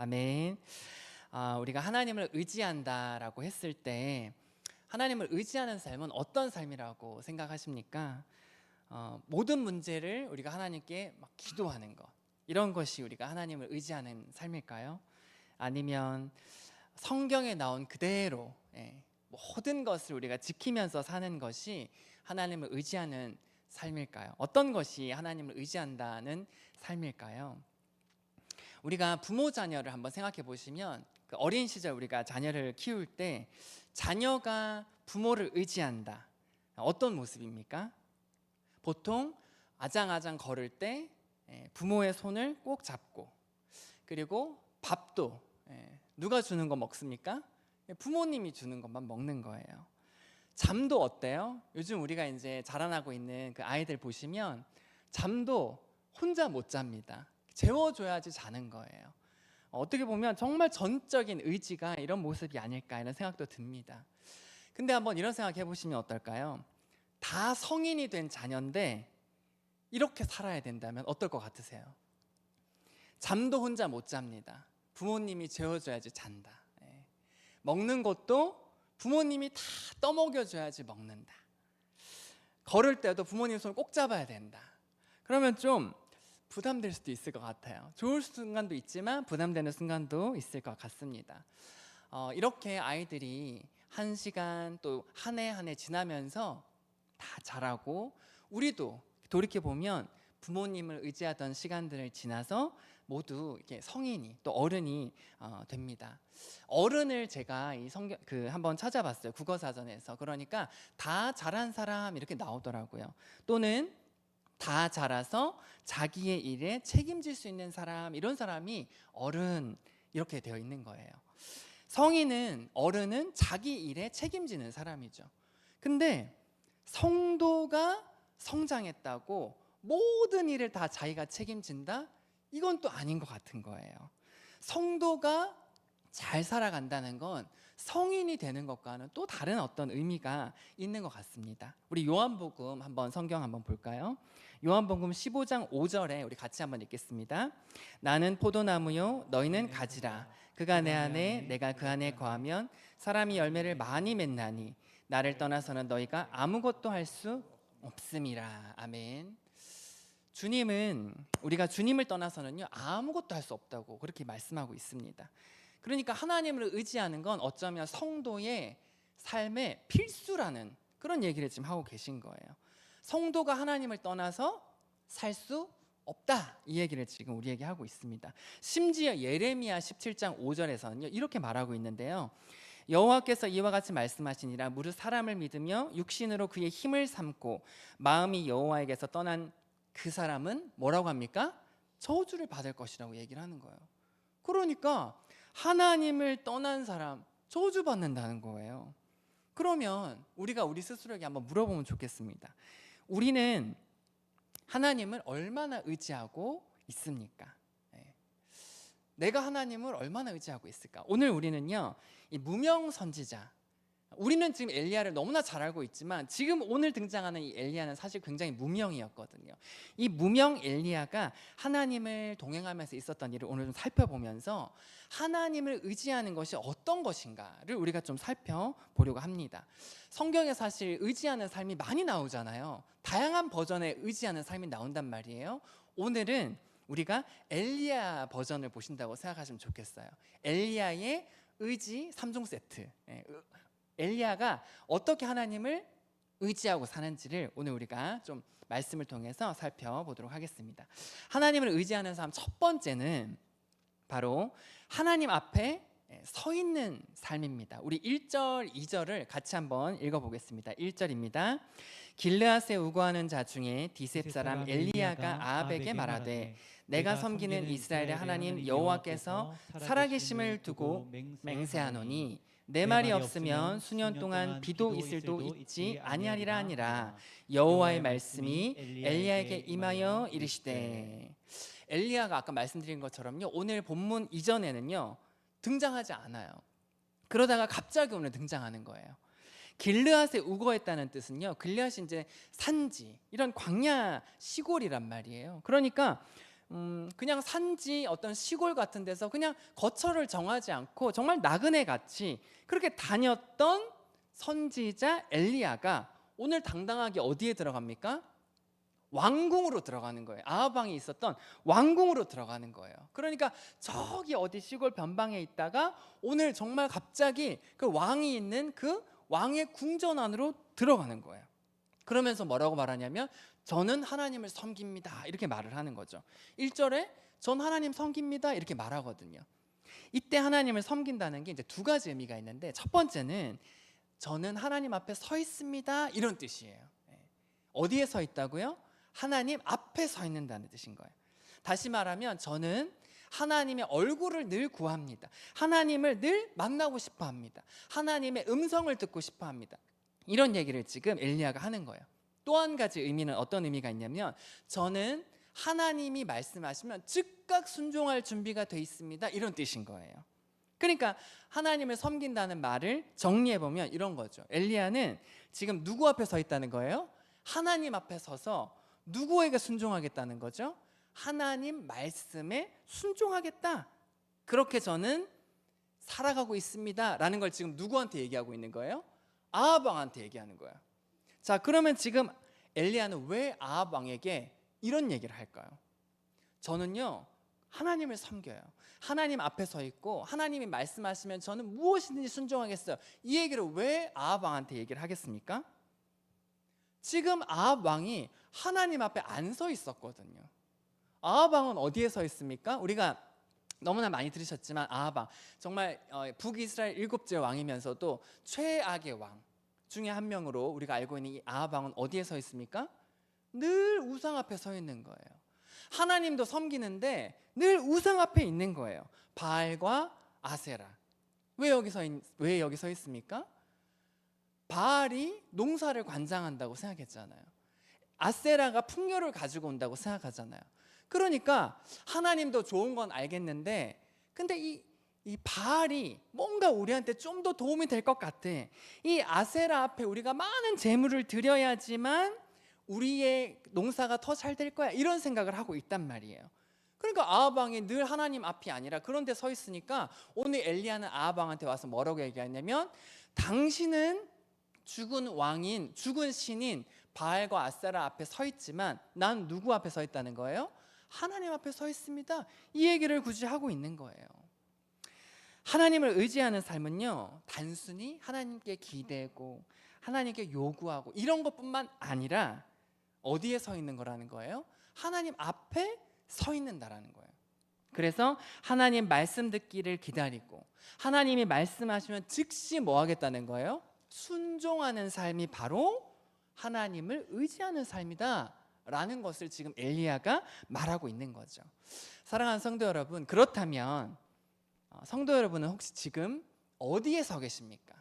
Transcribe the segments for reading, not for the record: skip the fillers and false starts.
아멘. 우리가 하나님을 의지한다라고 했을 때 하나님을 의지하는 삶은 어떤 삶이라고 생각하십니까? 모든 문제를 우리가 하나님께 막 기도하는 것, 이런 것이 우리가 하나님을 의지하는 삶일까요? 아니면 성경에 나온 그대로 모든 것을 우리가 지키면서 사는 것이 하나님을 의지하는 삶일까요? 어떤 것이 하나님을 의지한다는 삶일까요? 우리가 부모 자녀를 한번 생각해 보시면 그 어린 시절 우리가 자녀를 키울 때 자녀가 부모를 의지한다. 어떤 모습입니까? 보통 아장아장 걸을 때 부모의 손을 꼭 잡고, 그리고 밥도 누가 주는 거 먹습니까? 부모님이 주는 것만 먹는 거예요. 잠도 어때요? 요즘 우리가 이제 자라나고 있는 그 아이들 보시면 잠도 혼자 못 잡니다. 재워줘야지 자는 거예요. 어떻게 보면 정말 전적인 의지가 이런 모습이 아닐까, 이런 생각도 듭니다. 근데 한번 이런 생각 해보시면 어떨까요? 다 성인이 된 자녀인데 이렇게 살아야 된다면 어떨 것 같으세요? 잠도 혼자 못 잡니다. 부모님이 재워줘야지 잔다. 먹는 것도 부모님이 다 떠먹여줘야지 먹는다. 걸을 때도 부모님 손 꼭 잡아야 된다. 그러면 좀 부담될 수도 있을 것 같아요. 좋을 순간도 있지만 부담되는 순간도 있을 것 같습니다. 이렇게 아이들이 한 시간 또 한 해 한 해 지나면서 다 자라고, 우리도 돌이켜보면 부모님을 의지하던 시간들을 지나서 모두 이렇게 성인이 또 어른이 됩니다. 어른을 제가 이 성경 한번 찾아봤어요. 국어사전에서. 그러니까 다 자란 사람 이렇게 나오더라고요. 또는 다 자라서 자기의 일에 책임질 수 있는 사람, 이런 사람이 어른, 이렇게 되어 있는 거예요. 성인은, 어른은 자기 일에 책임지는 사람이죠. 근데 성도가 성장했다고 모든 일을 다 자기가 책임진다? 이건 또 아닌 것 같은 거예요. 성도가 잘 살아간다는 건 성인이 되는 것과는 또 다른 어떤 의미가 있는 것 같습니다. 우리 요한복음 한번, 성경 한번 볼까요? 요한복음 15장 5절에 우리 같이 한번 읽겠습니다. 나는 포도나무요 너희는 가지라. 그가 내 안에 내가 그 안에 거하면 사람이 열매를 많이 맺나니 나를 떠나서는 너희가 아무것도 할 수 없음이라. 아멘. 주님은, 우리가 주님을 떠나서는요 아무것도 할 수 없다고 그렇게 말씀하고 있습니다. 그러니까 하나님을 의지하는 건 어쩌면 성도의 삶의 필수라는 그런 얘기를 지금 하고 계신 거예요. 성도가 하나님을 떠나서 살 수 없다, 이 얘기를 지금 우리에게 하고 있습니다. 심지어 예레미야 17장 5절에서는요 이렇게 말하고 있는데요. 여호와께서 이와 같이 말씀하시니라. 무릇 사람을 믿으며 육신으로 그의 힘을 삼고 마음이 여호와에게서 떠난 그 사람은 뭐라고 합니까? 저주를 받을 것이라고 얘기를 하는 거예요. 그러니까 하나님을 떠난 사람 저주받는다는 거예요. 그러면 우리가 우리 스스로에게 한번 물어보면 좋겠습니다. 우리는 하나님을 얼마나 의지하고 있습니까? 내가 하나님을 얼마나 의지하고 있을까? 오늘 우리는요 이 무명 선지자, 우리는 지금 엘리야를 너무나 잘 알고 있지만 지금 오늘 등장하는 이 엘리야는 사실 굉장히 무명이었거든요. 이 무명 엘리야가 하나님을 동행하면서 있었던 일을 오늘 좀 살펴보면서 하나님을 의지하는 것이 어떤 것인가를 우리가 좀 살펴보려고 합니다. 성경에 사실 의지하는 삶이 많이 나오잖아요. 다양한 버전의 의지하는 삶이 나온단 말이에요. 오늘은 우리가 엘리야 버전을 보신다고 생각하시면 좋겠어요. 엘리야의 의지 3종 세트. 엘리야가 어떻게 하나님을 의지하고 사는지를 오늘 우리가 좀 말씀을 통해서 살펴보도록 하겠습니다. 하나님을 의지하는 사람 첫 번째는 바로 하나님 앞에 서 있는 삶입니다. 우리 1절, 2절을 같이 한번 읽어보겠습니다. 1절입니다. 길르앗에 우거하는 자 중에 디셉 사람 엘리야가 아합에게 말하되 내가 섬기는 이스라엘의 하나님 여호와께서 살아계심을 두고 맹세하노니 내 말이 없으면 수년 동안 비도 이슬도 있지 아니하리라 하니라. 여호와의 말씀이 엘리야에게 임하여 이르시되. 엘리야가 아까 말씀드린 것처럼요 오늘 본문 이전에는요 등장하지 않아요. 그러다가 갑자기 오늘 등장하는 거예요. 길르앗에 우거했다는 뜻은요, 길르앗이 이제 산지, 이런 광야 시골이란 말이에요. 그러니까 그냥 산지 어떤 시골 같은 데서 그냥 거처를 정하지 않고 정말 나그네 같이 그렇게 다녔던 선지자 엘리야가 오늘 당당하게 어디에 들어갑니까? 왕궁으로 들어가는 거예요. 아합 왕이 있었던 왕궁으로 들어가는 거예요. 그러니까 저기 어디 시골 변방에 있다가 오늘 정말 갑자기 그 왕이 있는 그 왕의 궁전 안으로 들어가는 거예요. 그러면서 뭐라고 말하냐면 저는 하나님을 섬깁니다 이렇게 말을 하는 거죠. 1절에 전 하나님 섬깁니다 이렇게 말하거든요. 이때 하나님을 섬긴다는 게 이제 두 가지 의미가 있는데, 첫 번째는 저는 하나님 앞에 서 있습니다 이런 뜻이에요. 어디에 서 있다고요? 하나님 앞에 서 있는다는 뜻인 거예요. 다시 말하면 저는 하나님의 얼굴을 늘 구합니다. 하나님을 늘 만나고 싶어 합니다. 하나님의 음성을 듣고 싶어 합니다. 이런 얘기를 지금 엘리야가 하는 거예요. 또 한 가지 의미는 어떤 의미가 있냐면 저는 하나님이 말씀하시면 즉각 순종할 준비가 돼 있습니다 이런 뜻인 거예요. 그러니까 하나님을 섬긴다는 말을 정리해보면 이런 거죠. 엘리야는 지금 누구 앞에 서 있다는 거예요? 하나님 앞에 서서 누구에게 순종하겠다는 거죠? 하나님 말씀에 순종하겠다. 그렇게 저는 살아가고 있습니다 라는 걸 지금 누구한테 얘기하고 있는 거예요? 아합 왕한테 얘기하는 거예요. 자, 그러면 지금 엘리야는 왜 아합 왕에게 이런 얘기를 할까요? 저는요 하나님을 섬겨요. 하나님 앞에 서 있고 하나님이 말씀하시면 저는 무엇이든지 순종하겠어요. 이 얘기를 왜 아합 왕한테 얘기를 하겠습니까? 지금 아합 왕이 하나님 앞에 안 서 있었거든요. 아합 왕은 어디에 서 있습니까? 우리가 너무나 많이 들으셨지만 아합 왕 정말 북이스라엘 7째 왕이면서도 최악의 왕 중에 한 명으로 우리가 알고 있는 이 아합 왕은 어디에 서 있습니까? 늘 우상 앞에 서 있는 거예요. 하나님도 섬기는데 늘 우상 앞에 있는 거예요. 바알과 아세라. 왜 여기 서 있습니까? 바알이 농사를 관장한다고 생각했잖아요. 아세라가 풍요를 가지고 온다고 생각하잖아요. 그러니까 하나님도 좋은 건 알겠는데 근데 이 바알이 뭔가 우리한테 좀 더 도움이 될 것 같아. 이 아세라 앞에 우리가 많은 재물을 드려야지만 우리의 농사가 더 잘 될 거야 이런 생각을 하고 있단 말이에요. 그러니까 아합 왕이 늘 하나님 앞이 아니라 그런 데 서 있으니까 오늘 엘리야는 아합 왕한테 와서 뭐라고 얘기하냐면 당신은 죽은 왕인 죽은 신인 바알과 아세라 앞에 서 있지만 난 누구 앞에 서 있다는 거예요? 하나님 앞에 서 있습니다. 이 얘기를 굳이 하고 있는 거예요. 하나님을 의지하는 삶은요 단순히 하나님께 기대고 하나님께 요구하고 이런 것뿐만 아니라 어디에 서 있는 거라는 거예요? 하나님 앞에 서 있는다라는 거예요. 그래서 하나님 말씀 듣기를 기다리고 하나님이 말씀하시면 즉시 뭐 하겠다는 거예요? 순종하는 삶이 바로 하나님을 의지하는 삶이다 라는 것을 지금 엘리야가 말하고 있는 거죠. 사랑하는 성도 여러분, 그렇다면 성도 여러분은 혹시 지금 어디에 서 계십니까?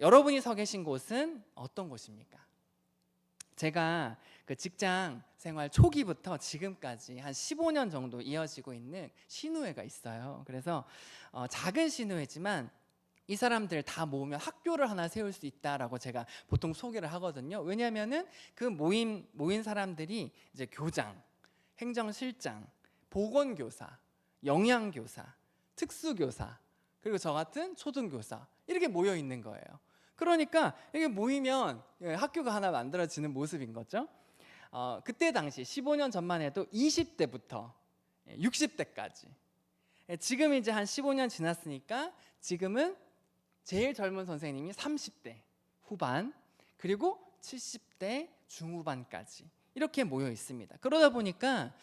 여러분이 서 계신 곳은 어떤 곳입니까? 제가 그 직장 생활 초기부터 지금까지 한 15년 정도 이어지고 있는 신우회가 있어요. 그래서 작은 신우회지만 이 사람들 다 모으면 학교를 하나 세울 수 있다라고 제가 보통 소개를 하거든요. 왜냐하면은 그 모인 사람들이 이제 교장, 행정실장, 보건교사, 영양교사, 특수교사, 그리고 저 같은 초등교사 이렇게 모여 있는 거예요. 그러니까 이게 모이면 학교가 하나 만들어지는 모습인 거죠. 그때 당시 15년 전만 해도 20대부터 60대까지. 지금 이제 한 15년 지났으니까 지금은 제일 젊은 선생님이 30대 후반 그리고 70대 중후반까지 이렇게 모여 있습니다. 그러다 보니까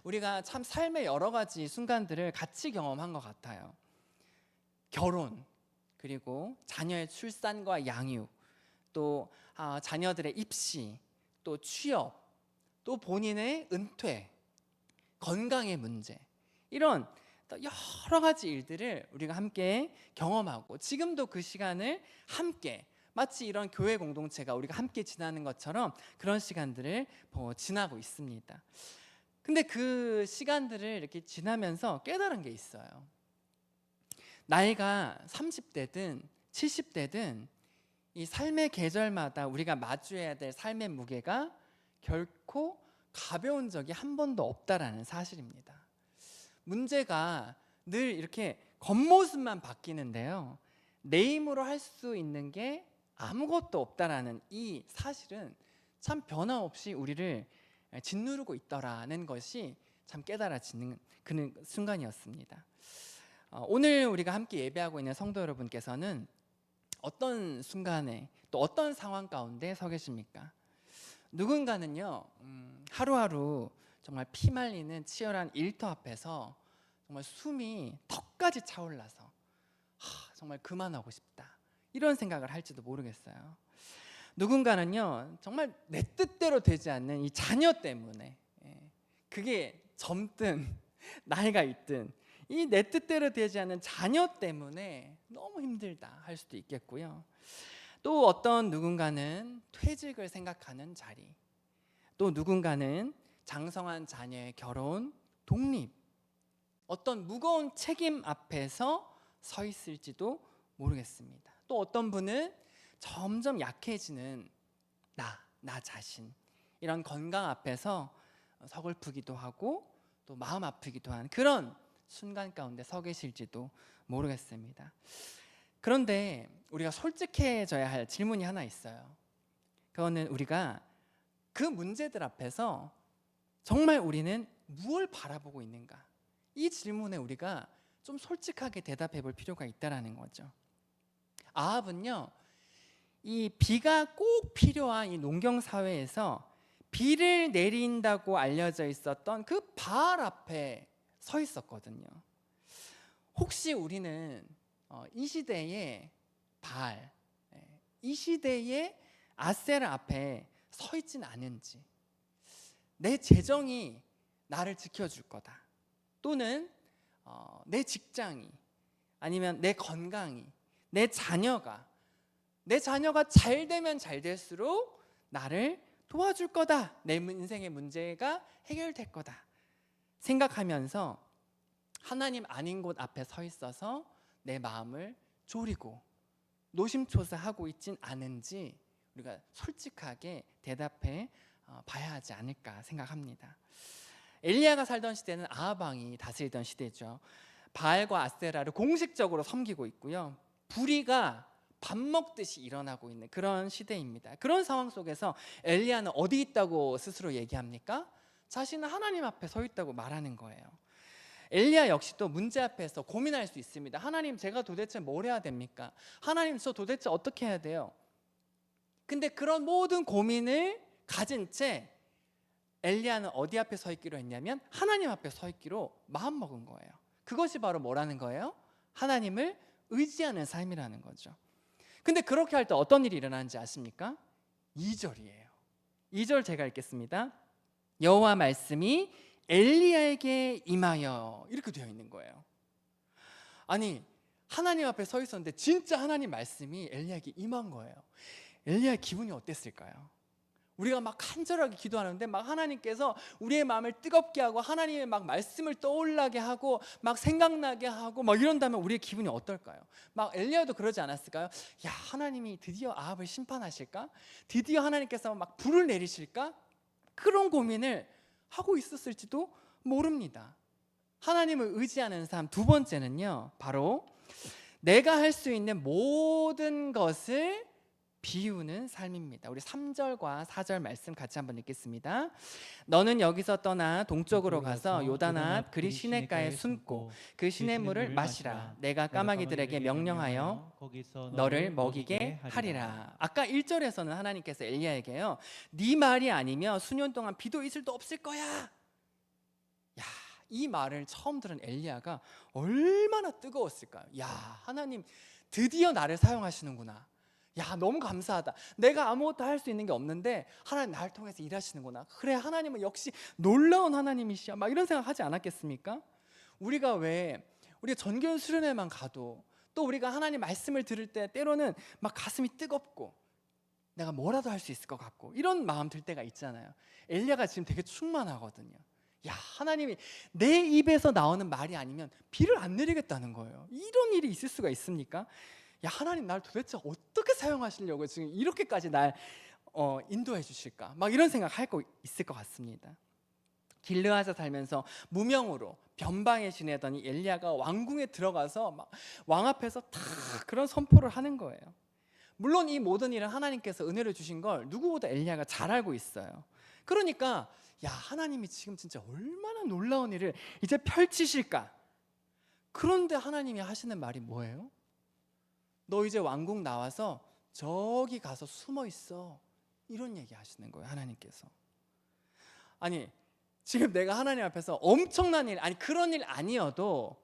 우리가 참 삶의 여러 가지 순간들을 같이 경험한 것 같아요. 결혼, 그리고 자녀의 출산과 양육, 또 자녀들의 입시, 또 취업, 또 본인의 은퇴, 건강의 문제, 이런 여러 가지 일들을 우리가 함께 경험하고 지금도 그 시간을 함께 마치 이런 교회 공동체가 우리가 함께 지나는 것처럼 그런 시간들을 지나고 있습니다. 근데 그 시간들을 이렇게 지나면서 깨달은 게 있어요. 나이가 30대든 70대든 이 삶의 계절마다 우리가 마주해야 될 삶의 무게가 결코 가벼운 적이 한 번도 없다라는 사실입니다. 문제가 늘 이렇게 겉모습만 바뀌는데요, 내 힘으로 할 수 있는 게 아무것도 없다라는 이 사실은 참 변함없이 우리를 짓누르고 있더라는 것이 참 깨달아지는 그런 순간이었습니다. 오늘 우리가 함께 예배하고 있는 성도 여러분께서는 어떤 순간에 또 어떤 상황 가운데 서 계십니까? 누군가는요, 하루하루 정말 피 말리는 치열한 일터 앞에서 정말 숨이 턱까지 차올라서 정말 그만하고 싶다, 이런 생각을 할지도 모르겠어요. 누군가는요, 정말 내 뜻대로 되지 않는 이 자녀 때문에, 그게 젊든 나이가 있든 이 내 뜻대로 되지 않는 자녀 때문에 너무 힘들다 할 수도 있겠고요. 또 어떤 누군가는 퇴직을 생각하는 자리, 또 누군가는 장성한 자녀의 결혼, 독립, 어떤 무거운 책임 앞에서 서 있을지도 모르겠습니다. 또 어떤 분은 점점 약해지는 나 자신, 이런 건강 앞에서 서글프기도 하고 또 마음 아프기도 한 그런 순간 가운데 서 계실지도 모르겠습니다. 그런데 우리가 솔직해져야 할 질문이 하나 있어요. 그거는 우리가 그 문제들 앞에서 정말 우리는 무엇을 바라보고 있는가, 이 질문에 우리가 좀 솔직하게 대답해 볼 필요가 있다라는 거죠. 아합은요, 이 비가 꼭 필요한 이 농경 사회에서 비를 내린다고 알려져 있었던 그 바알 앞에 서 있었거든요. 혹시 우리는 이 시대의 바알, 이 시대의 아세라 앞에 서 있지는 않은지, 내 재정이 나를 지켜줄 거다, 또는 내 직장이, 아니면 내 건강이, 내 자녀가 잘 되면 잘 될수록 나를 도와줄 거다, 내 인생의 문제가 해결될 거다 생각하면서 하나님 아닌 곳 앞에 서 있어서 내 마음을 졸이고 노심초사하고 있진 않은지 우리가 솔직하게 대답해 봐야 하지 않을까 생각합니다. 엘리야가 살던 시대는 아합 왕이 다스리던 시대죠. 바알과 아세라를 공식적으로 섬기고 있고요, 불의가 밥 먹듯이 일어나고 있는 그런 시대입니다. 그런 상황 속에서 엘리야는 어디 있다고 스스로 얘기합니까? 자신은 하나님 앞에 서 있다고 말하는 거예요. 엘리야 역시 또 문제 앞에서 고민할 수 있습니다. 하나님, 제가 도대체 뭘 해야 됩니까? 하나님, 저 도대체 어떻게 해야 돼요? 근데 그런 모든 고민을 가진 채 엘리야는 어디 앞에 서 있기로 했냐면 하나님 앞에 서 있기로 마음먹은 거예요. 그것이 바로 뭐라는 거예요? 하나님을 의지하는 삶이라는 거죠. 근데 그렇게 할 때 어떤 일이 일어나는지 아십니까? 2절이에요. 2절 제가 읽겠습니다. 여호와 말씀이 엘리야에게 임하여, 이렇게 되어 있는 거예요. 아니, 하나님 앞에 서 있었는데 진짜 하나님 말씀이 엘리야에게 임한 거예요. 엘리야의 기분이 어땠을까요? 우리가 막 간절하게 기도하는데 막 하나님께서 우리의 마음을 뜨겁게 하고 하나님의 막 말씀을 떠올라게 하고 막 생각나게 하고 막 이런다면 우리의 기분이 어떨까요? 막 엘리야도 그러지 않았을까요? 야, 하나님이 드디어 아합을 심판하실까? 드디어 하나님께서 막 불을 내리실까? 그런 고민을 하고 있었을지도 모릅니다. 하나님을 의지하는 삶 두 번째는요, 바로 내가 할 수 있는 모든 것을 비우는 삶입니다. 우리 3절과 4절 말씀 같이 한번 읽겠습니다. 너는 여기서 떠나 동쪽으로 가서 요단 앞 그리 시냇가에 숨고 그 시냇물을 마시라. 내가 까마귀들에게 명령하여 너를 먹이게 하리라. 아까 1절에서는 하나님께서 엘리야에게요, 네 말이 아니면 수년 동안 비도 이슬도 없을 거야. 야, 이 말을 처음 들은 엘리야가 얼마나 뜨거웠을까요? 야, 하나님 드디어 나를 사용하시는구나. 야, 너무 감사하다. 내가 아무것도 할 수 있는 게 없는데 하나님 나를 통해서 일하시는구나. 그래, 하나님은 역시 놀라운 하나님이시야. 막 이런 생각 하지 않았겠습니까? 우리가 전교 수련회만 가도 또 우리가 하나님 말씀을 들을 때 때로는 막 가슴이 뜨겁고 내가 뭐라도 할 수 있을 것 같고 이런 마음 들 때가 있잖아요. 엘리야가 지금 되게 충만하거든요. 야, 하나님이 내 입에서 나오는 말이 아니면 비를 안 내리겠다는 거예요. 이런 일이 있을 수가 있습니까? 야, 하나님 날 도대체 어떻게 사용하시려고 지금 이렇게까지 날 인도해 주실까? 막 이런 생각 할 거 있을 것 같습니다. 길르앗에 살면서 무명으로 변방에 지내던 이 엘리야가 왕궁에 들어가서 막 왕 앞에서 다 그런 선포를 하는 거예요. 물론 이 모든 일은 하나님께서 은혜를 주신 걸 누구보다 엘리야가 잘 알고 있어요. 그러니까 야, 하나님이 지금 진짜 얼마나 놀라운 일을 이제 펼치실까? 그런데 하나님이 하시는 말이 뭐예요? 너 이제 왕궁 나와서 저기 가서 숨어 있어. 이런 얘기 하시는 거예요, 하나님께서. 아니, 지금 내가 하나님 앞에서 엄청난 일, 아니 그런 일 아니어도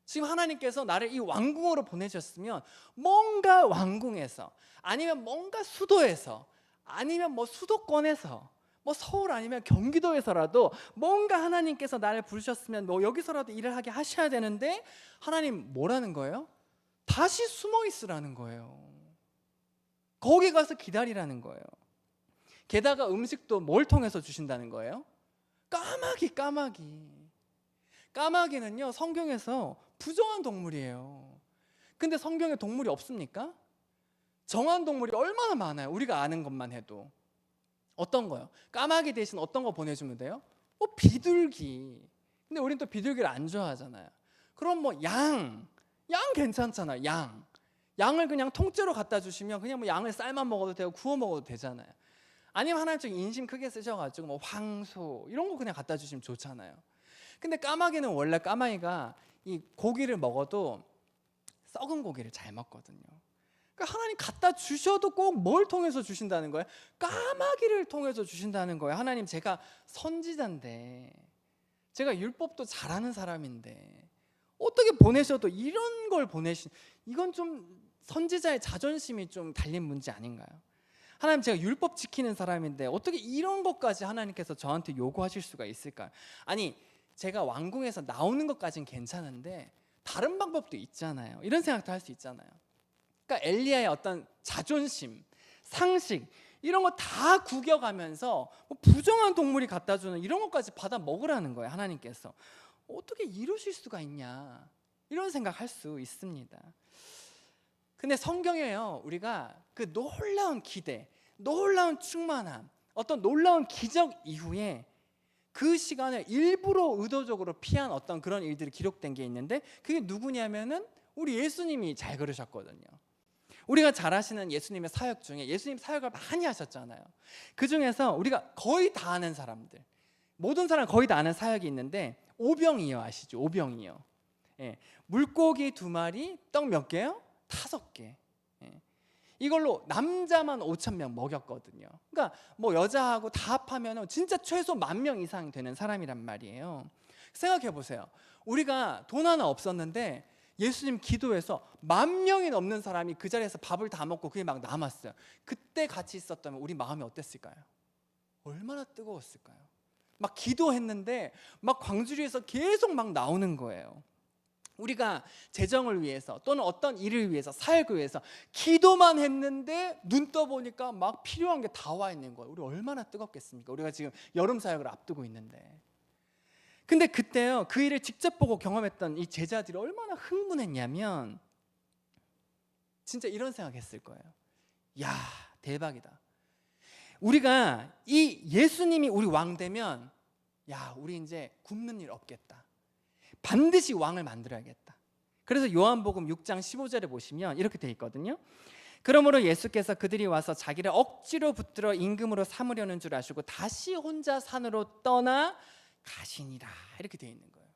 지금 하나님께서 나를 이 왕궁으로 보내셨으면 뭔가 왕궁에서, 아니면 뭔가 수도에서, 아니면 뭐 수도권에서, 뭐 서울 아니면 경기도에서라도 뭔가 하나님께서 나를 부르셨으면 뭐 여기서라도 일을 하게 하셔야 되는데, 하나님 뭐라는 거예요? 다시 숨어 있으라는 거예요. 거기 가서 기다리라는 거예요. 게다가 음식도 뭘 통해서 주신다는 거예요? 까마귀. 까마귀는요, 성경에서 부정한 동물이에요. 근데 성경에 동물이 없습니까? 정한 동물이 얼마나 많아요. 우리가 아는 것만 해도. 어떤 거요? 까마귀 대신 어떤 거 보내주면 돼요? 비둘기. 근데 우린 또 비둘기를 안 좋아하잖아요. 그럼 뭐 양 괜찮잖아요. 양을 그냥 통째로 갖다 주시면 그냥 뭐 양을 삶아 먹어도 되고 구워 먹어도 되잖아요. 아니면 하나님 좀 인심 크게 쓰셔가지고 뭐 황소 이런 거 그냥 갖다 주시면 좋잖아요. 근데 까마귀는 원래 까마귀가 이 고기를 먹어도 썩은 고기를 잘 먹거든요. 그러니까 하나님 갖다 주셔도 꼭 뭘 통해서 주신다는 거예요? 까마귀를 통해서 주신다는 거예요. 하나님, 제가 선지자인데, 제가 율법도 잘하는 사람인데 어떻게 보내셔도 이런 걸 이건 좀 선지자의 자존심이 좀 달린 문제 아닌가요? 하나님, 제가 율법 지키는 사람인데 어떻게 이런 것까지 하나님께서 저한테 요구하실 수가 있을까요? 아니, 제가 왕궁에서 나오는 것까진 괜찮은데 다른 방법도 있잖아요. 이런 생각도 할 수 있잖아요. 그러니까 엘리야의 어떤 자존심, 상식 이런 거 다 구겨가면서 뭐 부정한 동물이 갖다 주는 이런 것까지 받아 먹으라는 거예요. 하나님께서 어떻게 이러실 수가 있냐, 이런 생각할 수 있습니다. 근데 성경에요, 우리가 그 놀라운 기대, 놀라운 충만함, 어떤 놀라운 기적 이후에 그 시간을 일부러 의도적으로 피한 어떤 그런 일들이 기록된 게 있는데, 그게 누구냐면은 우리 예수님이 잘 그러셨거든요. 우리가 잘 아시는 예수님의 사역 중에, 예수님 사역을 많이 하셨잖아요. 그 중에서 우리가 거의 다 아는 사람들, 모든 사람 거의 다 아는 사역이 있는데, 오병이어 아시죠? 오병이어. 예. 물고기 2마리, 떡 몇 개요? 5개. 예. 이걸로 남자만 5,000명 먹였거든요. 그러니까 뭐 여자하고 다 합하면 진짜 최소 10,000명 이상 되는 사람이란 말이에요. 생각해 보세요. 우리가 돈 하나 없었는데 예수님 기도해서 10,000명이 넘는 사람이 그 자리에서 밥을 다 먹고 그게 막 남았어요. 그때 같이 있었다면 우리 마음이 어땠을까요? 얼마나 뜨거웠을까요? 막 기도했는데 막 광주리에서 계속 막 나오는 거예요. 우리가 재정을 위해서 또는 어떤 일을 위해서, 사역을 위해서 기도만 했는데 눈 떠보니까 막 필요한 게 다 와 있는 거예요. 우리 얼마나 뜨겁겠습니까? 우리가 지금 여름 사역을 앞두고 있는데. 근데 그때요, 그 일을 직접 보고 경험했던 이 제자들이 얼마나 흥분했냐면 진짜 이런 생각했을 거예요. 야, 대박이다. 우리가 이 예수님이 우리 왕 되면, 야, 우리 이제 굶는 일 없겠다. 반드시 왕을 만들어야겠다. 그래서 요한복음 6장 15절에 보시면 이렇게 돼 있거든요. 그러므로 예수께서 그들이 와서 자기를 억지로 붙들어 임금으로 삼으려는 줄 아시고 다시 혼자 산으로 떠나 가시니라, 이렇게 돼 있는 거예요.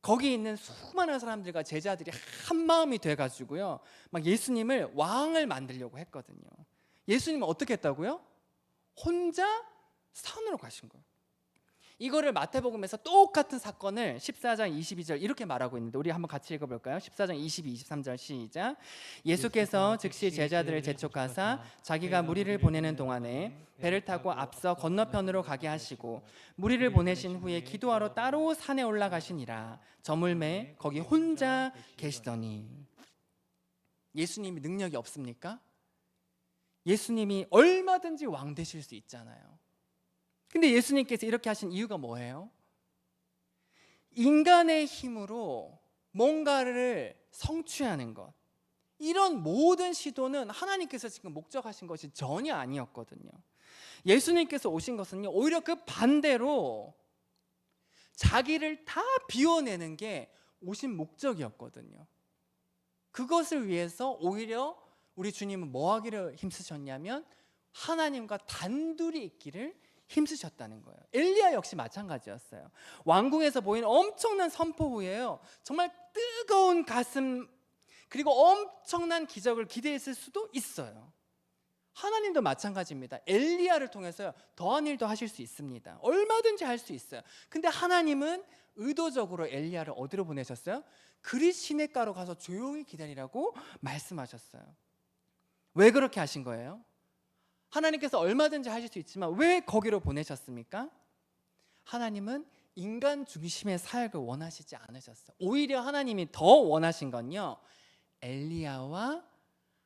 거기 있는 수많은 사람들과 제자들이 한 마음이 돼가지고요, 막 예수님을 왕을 만들려고 했거든요. 예수님은 어떻게 했다고요? 혼자 산으로 가신 거예요. 이거를 마태복음에서 똑같은 사건을 14장 22절 이렇게 말하고 있는데, 우리 한번 같이 읽어볼까요? 14장 22, 23절 시작. 예수께서 즉시 제자들을 재촉하사 자기가 무리를 보내는 동안에 배를 타고 앞서 건너편으로 가게 하시고 무리를 보내신 후에 기도하러 따로 산에 올라가시니라. 저물매 거기 혼자 계시더니. 예수님이 능력이 없습니까? 예수님이 얼마든지 왕 되실 수 있잖아요. 근데 예수님께서 이렇게 하신 이유가 뭐예요? 인간의 힘으로 뭔가를 성취하는 것, 이런 모든 시도는 하나님께서 지금 목적하신 것이 전혀 아니었거든요. 예수님께서 오신 것은요, 오히려 그 반대로 자기를 다 비워내는 게 오신 목적이었거든요. 그것을 위해서 오히려 우리 주님은 뭐 하기를 힘쓰셨냐면 하나님과 단둘이 있기를 힘쓰셨다는 거예요. 엘리야 역시 마찬가지였어요. 왕궁에서 보이는 엄청난 선포 후에요, 정말 뜨거운 가슴 그리고 엄청난 기적을 기대했을 수도 있어요. 하나님도 마찬가지입니다. 엘리야를 통해서 더한 일도 하실 수 있습니다. 얼마든지 할 수 있어요. 근데 하나님은 의도적으로 엘리야를 어디로 보내셨어요? 그릿 시냇가로 가서 조용히 기다리라고 말씀하셨어요. 왜 그렇게 하신 거예요? 하나님께서 얼마든지 하실 수 있지만 왜 거기로 보내셨습니까? 하나님은 인간 중심의 사역을 원하시지 않으셨어요. 오히려 하나님이 더 원하신 건요, 엘리야와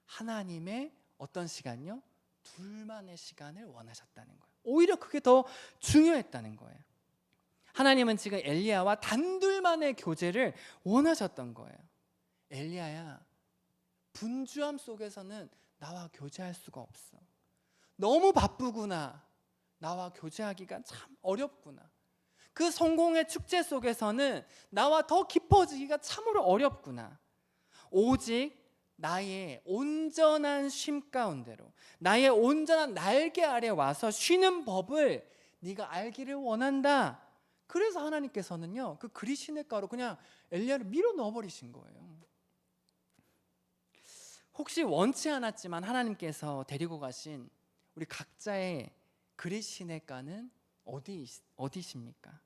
하나님의 어떤 시간요? 둘만의 시간을 원하셨다는 거예요. 오히려 그게 더 중요했다는 거예요. 하나님은 지금 엘리야와 단둘만의 교제를 원하셨던 거예요. 엘리야야, 분주함 속에서는 나와 교제할 수가 없어. 너무 바쁘구나. 나와 교제하기가 참 어렵구나. 그 성공의 축제 속에서는 나와 더 깊어지기가 참으로 어렵구나. 오직 나의 온전한 쉼 가운데로, 나의 온전한 날개 아래 와서 쉬는 법을 네가 알기를 원한다. 그래서 하나님께서는요, 그 그릿 시냇가로 그냥 엘리야를 밀어 넣어버리신 거예요. 혹시 원치 않았지만 하나님께서 데리고 가신 우리 각자의 그릿 시냇가는 어디십니까?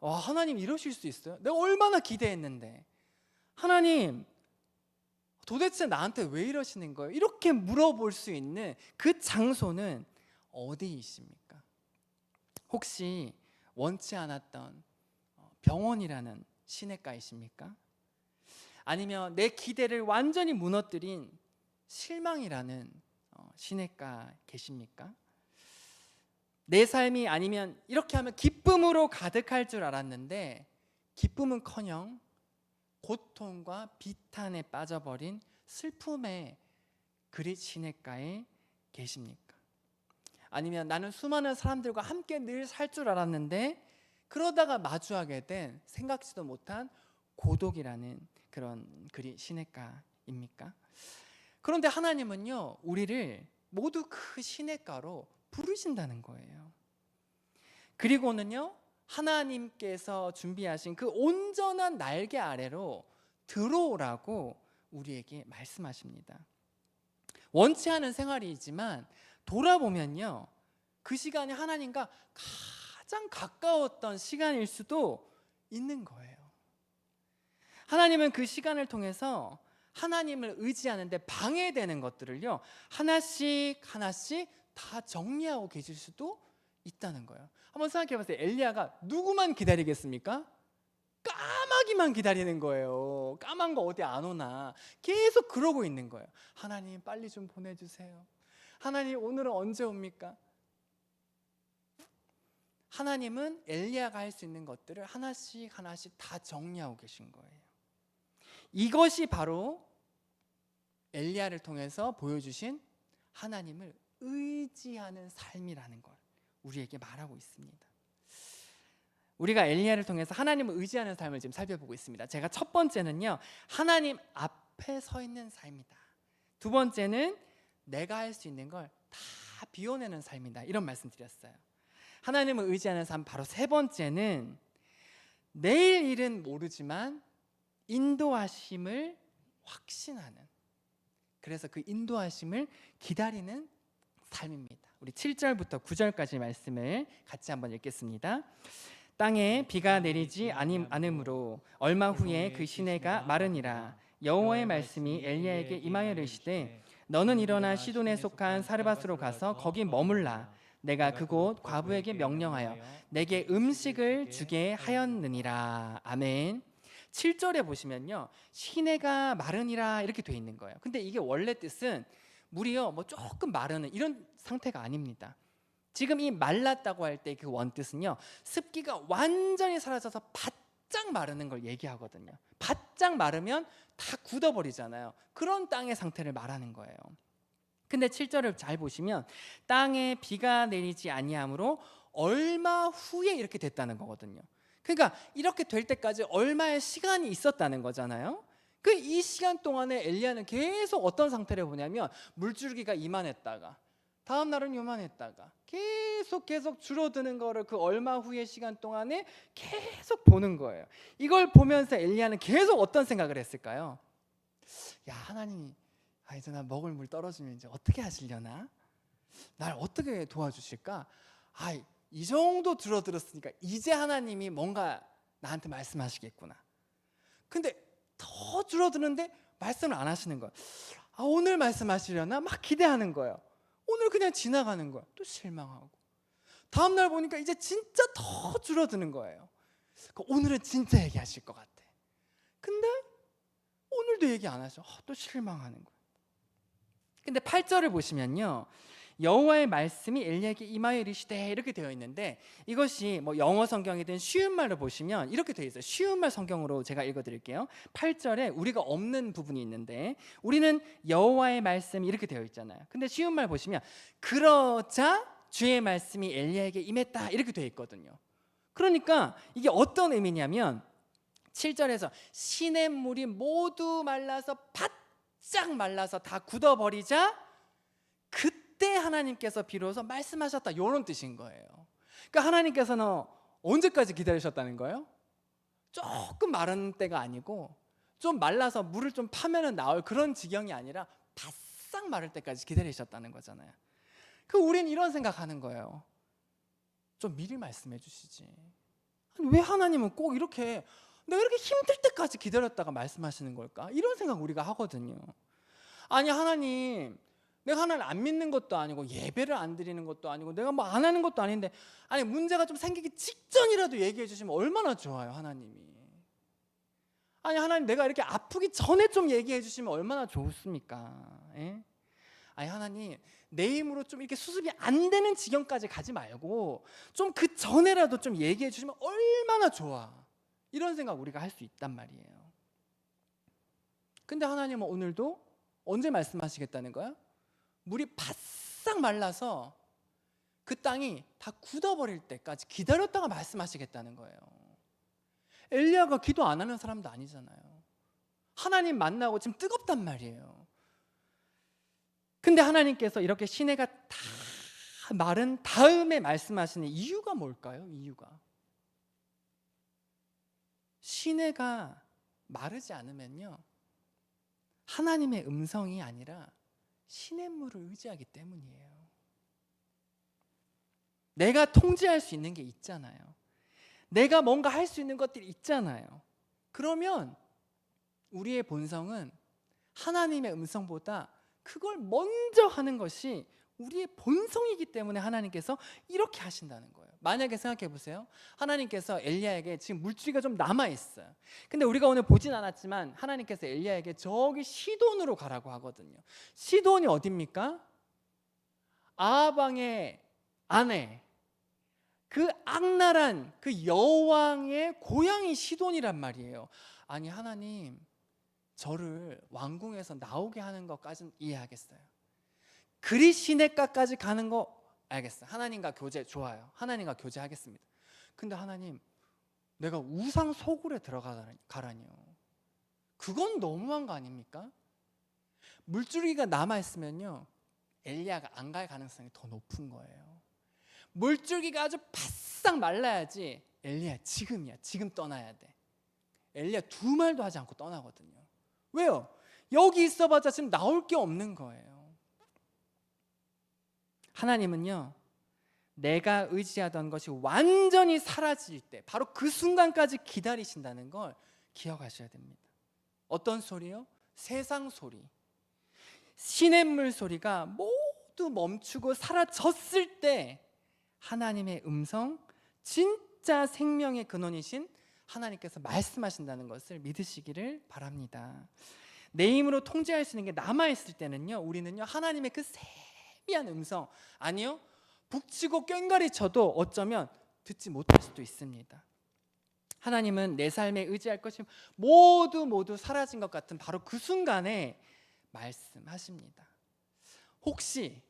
하나님 이러실 수 있어요? 내가 얼마나 기대했는데, 하나님 도대체 나한테 왜 이러시는 거예요? 이렇게 물어볼 수 있는 그 장소는 어디이십니까? 혹시 원치 않았던 병원이라는 시냇가이십니까? 아니면 내 기대를 완전히 무너뜨린 실망이라는 시냇가 계십니까? 내 삶이 아니면 이렇게 하면 기쁨으로 가득할 줄 알았는데 기쁨은커녕 고통과 비탄에 빠져버린 슬픔의 그릿 시냇가에 계십니까? 아니면 나는 수많은 사람들과 함께 늘 살 줄 알았는데 그러다가 마주하게 된 생각지도 못한 고독이라는 그런 그릿 시냇가입니까? 그런데 하나님은요, 우리를 모두 그 시냇가로 부르신다는 거예요. 그리고는요, 하나님께서 준비하신 그 온전한 날개 아래로 들어오라고 우리에게 말씀하십니다. 원치 않은 생활이지만 돌아보면요, 그 시간이 하나님과 가장 가까웠던 시간일 수도 있는 거예요. 하나님은 그 시간을 통해서 하나님을 의지하는데 방해되는 것들을요, 하나씩 하나씩 다 정리하고 계실 수도 있다는 거예요. 한번 생각해 보세요. 엘리야가 누구만 기다리겠습니까? 까마귀만 기다리는 거예요. 까만 거 어디 안 오나 계속 그러고 있는 거예요. 하나님 빨리 좀 보내주세요. 하나님 오늘은 언제 옵니까? 하나님은 엘리야가 할 수 있는 것들을 하나씩 하나씩 다 정리하고 계신 거예요. 이것이 바로 엘리야를 통해서 보여주신 하나님을 의지하는 삶이라는 걸 우리에게 말하고 있습니다. 우리가 엘리야를 통해서 하나님을 의지하는 삶을 지금 살펴보고 있습니다. 제가 첫 번째는요, 하나님 앞에 서 있는 삶이다. 두 번째는 내가 할 수 있는 걸 다 비워내는 삶이다. 이런 말씀 드렸어요. 하나님을 의지하는 삶, 바로 세 번째는 내일 일은 모르지만 인도하심을 확신하는, 그래서 그 인도하심을 기다리는 삶입니다. 우리 7절부터 9절까지 말씀을 같이 한번 읽겠습니다. 땅에 비가 내리지 않음으로 얼마 후에 그 시내가 마르니라. 여호와의 말씀이 엘리야에게 임하여 이르시되 너는 일어나 시돈에 속한 사르밧으로 가서 거기 머물라. 내가 그곳 과부에게 명령하여 내게 음식을 주게 하였느니라. 아멘. 7절에 보시면요, 시내가 마르니라 이렇게 돼 있는 거예요. 근데 이게 원래 뜻은 물이요 뭐 조금 마르는 이런 상태가 아닙니다. 지금 이 말랐다고 할 때 그 원뜻은요, 습기가 완전히 사라져서 바짝 마르는 걸 얘기하거든요. 바짝 마르면 다 굳어버리잖아요. 그런 땅의 상태를 말하는 거예요. 근데 7절을 잘 보시면 땅에 비가 내리지 아니하므로 얼마 후에 이렇게 됐다는 거거든요. 그러니까 이렇게 될 때까지 얼마의 시간이 있었다는 거잖아요. 그 이 시간 동안에 엘리야는 계속 어떤 상태를 보냐면 물줄기가 이만했다가 다음 날은 요만했다가 계속 줄어드는 거를 그 얼마 후의 시간 동안에 계속 보는 거예요. 이걸 보면서 엘리야는 계속 어떤 생각을 했을까요? 야, 하나님이 이제 나 먹을 물 떨어지면 이제 어떻게 하시려나? 날 어떻게 도와주실까? 이 정도 줄어들었으니까 이제 하나님이 뭔가 나한테 말씀하시겠구나. 근데 더 줄어드는데 말씀을 안 하시는 거야. 오늘 말씀하시려나? 막 기대하는 거예요. 오늘 그냥 지나가는 거야. 또 실망하고. 다음 날 보니까 이제 진짜 더 줄어드는 거예요. 오늘은 진짜 얘기하실 것 같아. 근데 오늘도 얘기 안 하셔. 또 실망하는 거예요. 근데 8절을 보시면요, 여호와의 말씀이 엘리야에게 임하여 이르시되 이렇게 되어 있는데, 이것이 뭐 영어 성경이든 쉬운 말로 보시면 이렇게 되어 있어요. 쉬운 말 성경으로 제가 읽어드릴게요. 8절에 우리가 없는 부분이 있는데, 우리는 여호와의 말씀이 이렇게 되어 있잖아요. 근데 쉬운 말 보시면 그러자 주의 말씀이 엘리야에게 임했다 이렇게 되어 있거든요. 그러니까 이게 어떤 의미냐면 7절에서 시냇물이 모두 말라서 바짝 말라서 다 굳어버리자 그때 하나님께서 비로소 말씀하셨다, 이런 뜻인 거예요. 그러니까 하나님께서는 언제까지 기다리셨다는 거예요? 조금 마른 때가 아니고 좀 말라서 물을 좀 파면은 나올 그런 지경이 아니라 바싹 마를 때까지 기다리셨다는 거잖아요. 우린 이런 생각하는 거예요. 좀 미리 말씀해 주시지. 왜 하나님은 꼭 이렇게 내가 이렇게 힘들 때까지 기다렸다가 말씀하시는 걸까? 이런 생각 우리가 하거든요. 아니, 하나님, 내가 하나님을 안 믿는 것도 아니고 예배를 안 드리는 것도 아니고 내가 뭐 안 하는 것도 아닌데, 아니 문제가 좀 생기기 직전이라도 얘기해 주시면 얼마나 좋아요, 하나님이. 아니, 하나님, 내가 이렇게 아프기 전에 좀 얘기해 주시면 얼마나 좋습니까? 예? 아니, 하나님, 내 힘으로 좀 이렇게 수습이 안 되는 지경까지 가지 말고 좀 그 전에라도 좀 얘기해 주시면 얼마나 좋아, 이런 생각 우리가 할 수 있단 말이에요. 근데 하나님은 오늘도 언제 말씀하시겠다는 거야? 물이 바싹 말라서 그 땅이 다 굳어버릴 때까지 기다렸다가 말씀하시겠다는 거예요. 엘리야가 기도 안 하는 사람도 아니잖아요. 하나님 만나고 지금 뜨겁단 말이에요. 근데 하나님께서 이렇게 시내가 다 마른 다음에 말씀하시는 이유가 뭘까요? 이유가 시내가 마르지 않으면요, 하나님의 음성이 아니라 시냇물을 의지하기 때문이에요. 내가 통제할 수 있는 게 있잖아요. 내가 뭔가 할 수 있는 것들이 있잖아요. 그러면 우리의 본성은 하나님의 음성보다 그걸 먼저 하는 것이 우리의 본성이기 때문에 하나님께서 이렇게 하신다는 거예요. 만약에 생각해 보세요. 하나님께서 엘리야에게 지금 물줄기가 좀 남아있어요. 근데 우리가 오늘 보진 않았지만 하나님께서 엘리야에게 저기 시돈으로 가라고 하거든요. 시돈이 어딥니까? 아합왕의 아내, 그 악랄한 그 여왕의 고향이 시돈이란 말이에요. 아니, 하나님, 저를 왕궁에서 나오게 하는 것까지는 이해하겠어요. 그리 시냇가까지 가는 거 알겠어요. 하나님과 교제 좋아요. 하나님과 교제하겠습니다. 근데 하나님, 내가 우상 소굴에 들어가라니요. 그건 너무한 거 아닙니까? 물줄기가 남아있으면요, 엘리야가 안 갈 가능성이 더 높은 거예요. 물줄기가 아주 바싹 말라야지 엘리야 지금이야, 지금 떠나야 돼. 엘리야 두 말도 하지 않고 떠나거든요. 왜요? 여기 있어봤자 지금 나올 게 없는 거예요. 하나님은요, 내가 의지하던 것이 완전히 사라질 때 바로 그 순간까지 기다리신다는 걸 기억하셔야 됩니다. 어떤 소리요? 세상 소리, 시냇물 소리가 모두 멈추고 사라졌을 때 하나님의 음성, 진짜 생명의 근원이신 하나님께서 말씀하신다는 것을 믿으시기를 바랍니다. 내 힘으로 통제할 수 있는 게 남아있을 때는요, 우리는요, 하나님의 그 세미한 음성, 아니요, 북치고 꽹가리 쳐도 어쩌면 듣지 못할 수도 있습니다. 하나님은 내 삶에 의지할 것이 모두 사라진 것 같은 바로 그 순간에 말씀하십니다. 혹시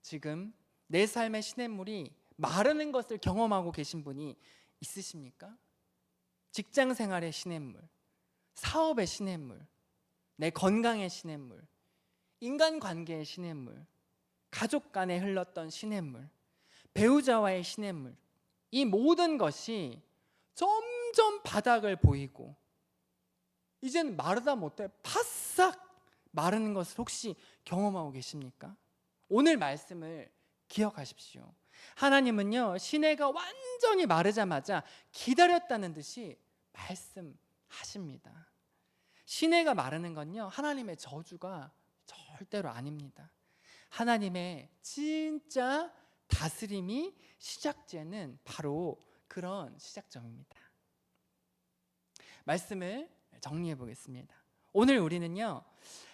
지금 내 삶의 시냇물이 마르는 것을 경험하고 계신 분이 있으십니까? 직장 생활의 시냇물, 사업의 시냇물, 내 건강의 시냇물, 인간관계의 시냇물, 가족 간에 흘렀던 시냇물, 배우자와의 시냇물, 이 모든 것이 점점 바닥을 보이고 이제는 마르다 못해 바싹 마르는 것을 혹시 경험하고 계십니까? 오늘 말씀을 기억하십시오. 하나님은요, 시내가 완전히 마르자마자 기다렸다는 듯이 말씀하십니다. 시내가 마르는 건요, 하나님의 저주가 절대로 아닙니다. 하나님의 진짜 다스림이 시작되는 바로 그런 시작점입니다. 말씀을 정리해 보겠습니다. 오늘 우리는요,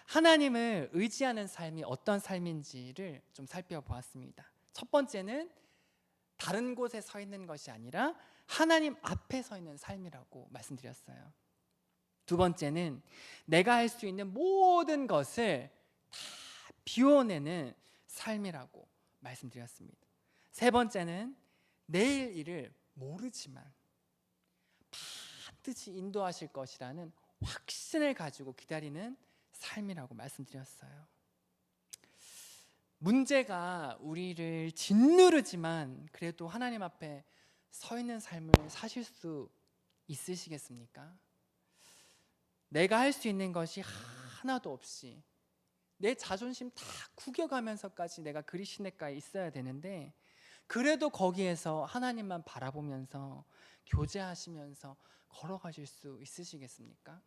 하나님을 의지하는 삶이 어떤 삶인지를 좀 살펴보았습니다. 첫 번째는 다른 곳에 서 있는 것이 아니라 하나님 앞에 서 있는 삶이라고 말씀드렸어요. 두 번째는 내가 할 수 있는 모든 것을 다 비워내는 삶이라고 말씀드렸습니다. 세 번째는 내일 일을 모르지만 반드시 인도하실 것이라는 확신을 가지고 기다리는 삶이라고 말씀드렸어요. 문제가 우리를 짓누르지만 그래도 하나님 앞에 서 있는 삶을 사실 수 있으시겠습니까? 내가 할 수 있는 것이 하나도 없이 내 자존심 다 구겨가면서까지 내가 그리시네가에 있어야 되는데 그래도 거기에서 하나님만 바라보면서 교제하시면서 걸어가실 수 있으시겠습니까?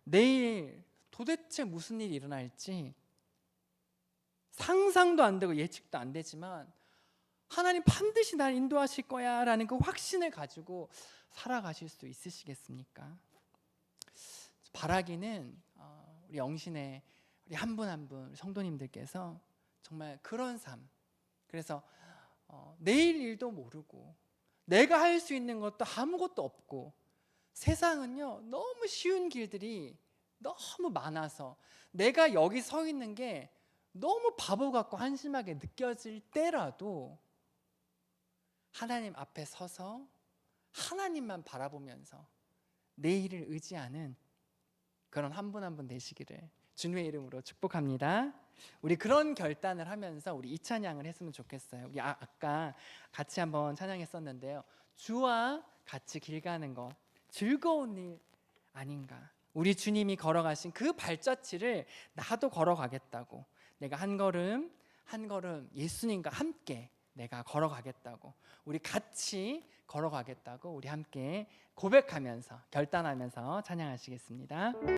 내일 도대체 무슨 일이 일어날지 상상도 안 되고 예측도 안 되지만 하나님 반드시 날 인도하실 거야 라는 그 확신을 가지고 살아가실 수 있으시겠습니까? 바라기는 우리 영신의 우리 한 분 한 분 성도님들께서 정말 그런 삶, 그래서 내일 일도 모르고 내가 할 수 있는 것도 아무것도 없고 세상은요 너무 쉬운 길들이 너무 많아서 내가 여기 서 있는 게 너무 바보 같고 한심하게 느껴질 때라도 하나님 앞에 서서 하나님만 바라보면서 내일을 의지하는 그런 한 분 한 분 되시기를 주님의 이름으로 축복합니다. 우리 그런 결단을 하면서 우리 이 찬양을 했으면 좋겠어요. 우리 아까 같이 한번 찬양했었는데요. 주와 같이 길 가는 것 즐거운 일 아닌가. 우리 주님이 걸어가신 그 발자취를 나도 걸어가겠다고, 내가 한 걸음 한 걸음 예수님과 함께 내가 걸어가겠다고, 우리 같이 걸어가겠다고 우리 함께 고백하면서 결단하면서 찬양하시겠습니다.